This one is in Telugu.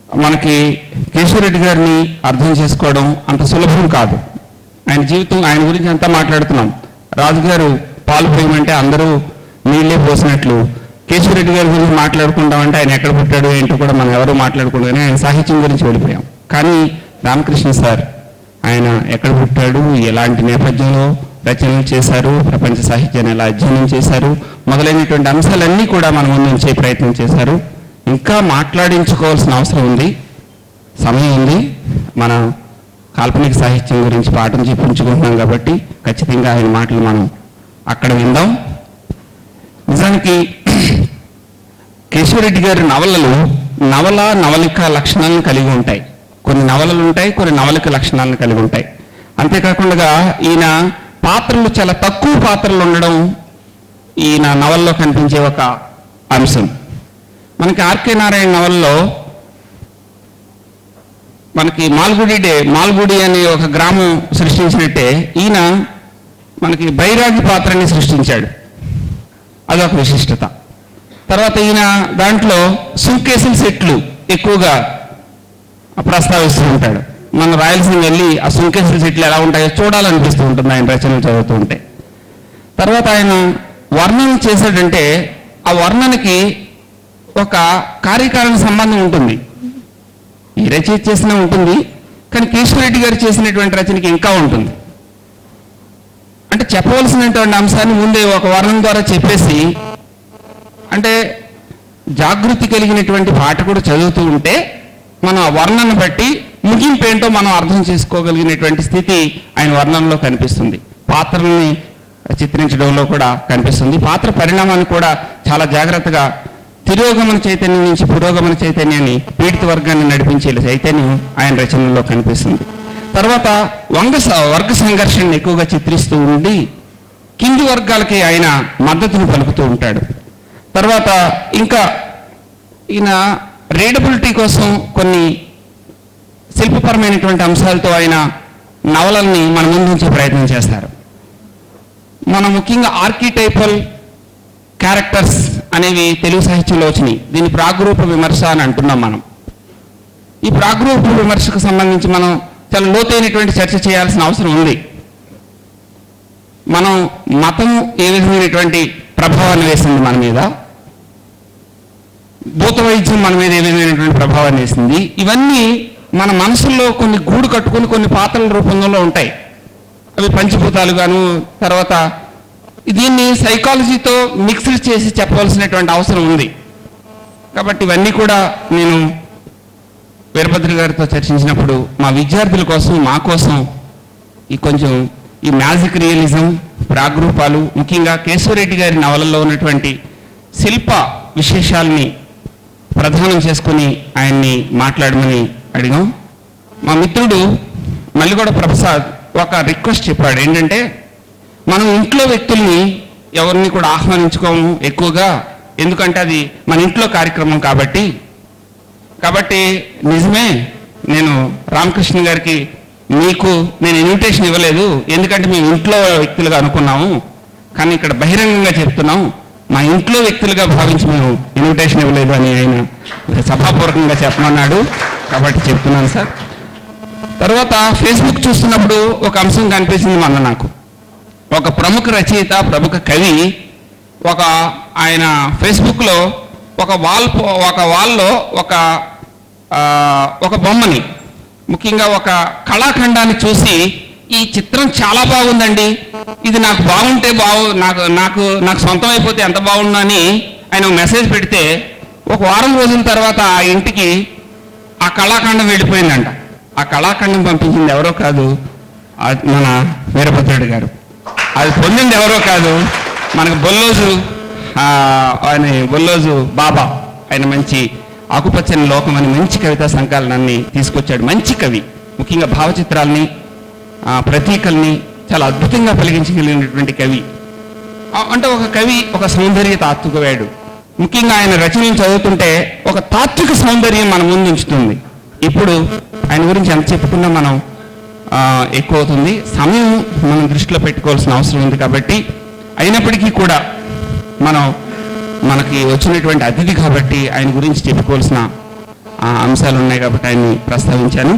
మనకి కేశవరెడ్డి గారిని అర్థం చేసుకోవడం అంత సులభం కాదు. ఆయన జీవితం, ఆయన గురించి అంతా మాట్లాడుతున్నాం. రాజుగారు పాలు పోయమంటే అందరూ నీళ్ళే పోసినట్లు కేశవరెడ్డి గారి గురించి మాట్లాడుకుంటామంటే ఆయన ఎక్కడ పుట్టాడు ఏంటో కూడా మనం ఎవరూ మాట్లాడుకుంటాం. ఆయన సాహిత్యం గురించి వెళ్ళిపోయాం. కానీ రామకృష్ణ సార్ ఆయన ఎక్కడ పుట్టాడు, ఎలాంటి నేపథ్యంలో రచనలు చేశారు, ప్రపంచ సాహిత్యాన్ని ఎలా అధ్యయనం చేశారు, మొదలైనటువంటి అంశాలన్నీ కూడా మన ముందు ఉంచే ప్రయత్నం చేశారు. ఇంకా మాట్లాడించుకోవాల్సిన అవసరం ఉంది, సమయం ఉంది. మన కాల్పనిక సాహిత్యం గురించి పాఠం చెప్పించుకుంటున్నాం కాబట్టి ఖచ్చితంగా ఆయన మాటలు మనం అక్కడ విందాం. నిజానికి కేశవరెడ్డి గారి నవలలు నవలిక లక్షణాలను కలిగి ఉంటాయి. కొన్ని నవలలు ఉంటాయి, కొన్ని నవలిక లక్షణాలను కలిగి ఉంటాయి. అంతేకాకుండా ఈయన పాత్రలు చాలా తక్కువ పాత్రలు ఉండడం ఈయన నవల్లో కనిపించే ఒక అంశం. మనకి ఆర్కే నారాయణ నవల్లో మనకి మాల్గుడి అనే ఒక గ్రామం సృష్టించినట్టే ఈయన మనకి బైరాగి పాత్రని సృష్టించాడు. అదొక విశిష్టత. తర్వాత ఈయన దాంట్లో సుంకేసుల సెట్లు ఎక్కువగా ప్రస్తావిస్తూ ఉంటాడు. మన రాయలసీమ వెళ్ళి ఆ సుంకేసుల సెట్లు ఎలా ఉంటాయో చూడాలనిపిస్తూ ఉంటుంది ఆయన రచనలు చదువుతూ ఉంటే. తర్వాత ఆయన వర్ణన చేశాడంటే ఆ వర్ణనకి ఒక కార్యకారణ సంబంధం ఉంటుంది. ఈ రచయిత చేసినా ఉంటుంది, కానీ కేశవరెడ్డి గారు చేసినటువంటి రచనకి ఇంకా ఉంటుంది. అంటే చెప్పవలసినటువంటి అంశాన్ని ముందే ఒక వర్ణన ద్వారా చెప్పేసి, అంటే జాగృతి కలిగినటువంటి పాఠకుడు చదువుతూ ఉంటే మనం ఆ వర్ణన బట్టి ముగింపు ఏంటో మనం అర్థం చేసుకోగలిగినటువంటి స్థితి ఆయన వర్ణనలో కనిపిస్తుంది. పాత్రల్ని చిత్రించడంలో కూడా కనిపిస్తుంది. పాత్ర పరిణామాన్ని కూడా చాలా జాగ్రత్తగా తిరోగమన చైతన్యం నుంచి పురోగమన చైతన్యాన్ని, పీడిత వర్గాన్ని నడిపించే చైతన్యం ఆయన రచనల్లో కనిపిస్తుంది. తర్వాత వర్గ సంఘర్షణను ఎక్కువగా చిత్రిస్తూ ఉండి కింది వర్గాలకి ఆయన మద్దతును పలుకుతూ ఉంటాడు. తర్వాత ఇంకా ఈయన రీడబిలిటీ కోసం కొన్ని శిల్పపరమైనటువంటి అంశాలతో ఆయన నవలల్ని మన ముందుంచే ప్రయత్నం చేస్తారు. మనం ముఖ్యంగా ఆర్కిటైపల్ క్యారెక్టర్స్ అనేవి తెలుగు సాహిత్యంలో వచ్చినాయి. దీన్ని ప్రాగ్రూప విమర్శ అని అంటున్నాం మనం. ఈ ప్రాగ్రూప విమర్శకు సంబంధించి మనం చాలా లోతైనటువంటి చర్చ చేయాల్సిన అవసరం ఉంది. మనం మతం ఏ విధమైనటువంటి ప్రభావాన్ని వేసింది మన మీద, భూత వైద్యం మన మీద ఏ విధమైనటువంటి ప్రభావాన్ని వేసింది, ఇవన్నీ మన మనసుల్లో కొన్ని గూడు కట్టుకుని కొన్ని పాత్రల రూపంలో ఉంటాయి. అవి పంచభూతాలు గాను. తర్వాత దీన్ని సైకాలజీతో మిక్స్డ్ చేసి చెప్పవలసినటువంటి అవసరం ఉంది. కాబట్టి ఇవన్నీ కూడా నేను వీరభద్ర గారితో చర్చించినప్పుడు మా విద్యార్థుల కోసం, మా కోసం ఈ మ్యాజిక్ రియలిజం, ప్రాగ్రూపాలు, ముఖ్యంగా కేశవరెడ్డి గారి నవలల్లో ఉన్నటువంటి శిల్ప విశేషాలని ప్రధానం చేసుకుని ఆయన్ని మాట్లాడమని అడిగాం. మా మిత్రుడు మల్లిగొడ ప్రసాద్ ఒక రిక్వెస్ట్ చెప్పాడు. ఏంటంటే, మనం ఇంట్లో వ్యక్తుల్ని ఎవరిని కూడా ఆహ్వానించుకోము ఎక్కువగా, ఎందుకంటే అది మన ఇంట్లో కార్యక్రమం కాబట్టి నిజమే, నేను రామకృష్ణ గారికి మీకు నేను ఇన్విటేషన్ ఇవ్వలేదు, ఎందుకంటే మేము ఇంట్లో వ్యక్తులుగా అనుకున్నాము, కానీ ఇక్కడ బహిరంగంగా చెప్తున్నాం, మా ఇంట్లో వ్యక్తులుగా భావించి మేము ఇన్విటేషన్ ఇవ్వలేదు అని ఆయన సభాపూర్వకంగా చెప్పమన్నాడు. కాబట్టి చెప్తున్నాను సార్. తర్వాత ఫేస్బుక్ చూస్తున్నప్పుడు ఒక అంశం కనిపించింది మొన్న నాకు. ఒక ప్రముఖ రచయిత, ప్రముఖ కవి ఆయన ఫేస్బుక్లో ఒక వాల్లో ఒక బొమ్మని, ముఖ్యంగా ఒక కళాఖండాన్ని చూసి ఈ చిత్రం చాలా బాగుందండి, ఇది నాకు బాగుంటే నాకు సొంతం అయిపోతే ఎంత బాగుందని ఆయన మెసేజ్ పెడితే ఒక వారం రోజుల తర్వాత ఆ ఇంటికి ఆ కళాఖండం వెళ్ళిపోయిందంట. ఆ కళాఖండం పంపించింది ఎవరో కాదు, మన వీరభద్రుడు గారు. అది పొందింది ఎవరో కాదు, మనకు బొల్లోజు బాబా. ఆయన మంచి ఆకుపచ్చని లోకం అని మంచి కవితా సంకలనాన్ని తీసుకొచ్చాడు. మంచి కవి, ముఖ్యంగా భావచిత్రాలని, ప్రతీకల్ని చాలా అద్భుతంగా పలికించగలిగినటువంటి కవి. అంటే ఒక కవి ఒక సౌందర్య తాత్వికవాడు. ముఖ్యంగా ఆయన రచనలు చదువుతుంటే ఒక తాత్విక సౌందర్యం మన ముందు ఉంచుతుంది. ఇప్పుడు ఆయన గురించి ఎంత చెప్పుకున్నా మనం ఎక్కువ అవుతుంది. సమయం మనం దృష్టిలో పెట్టుకోవాల్సిన అవసరం ఉంది. కాబట్టి అయినప్పటికీ కూడా మనకి వచ్చినటువంటి అతిథి కాబట్టి ఆయన గురించి చెప్పుకోవాల్సిన అంశాలు ఉన్నాయి కాబట్టి ఆయన్ని ప్రస్తావించాను.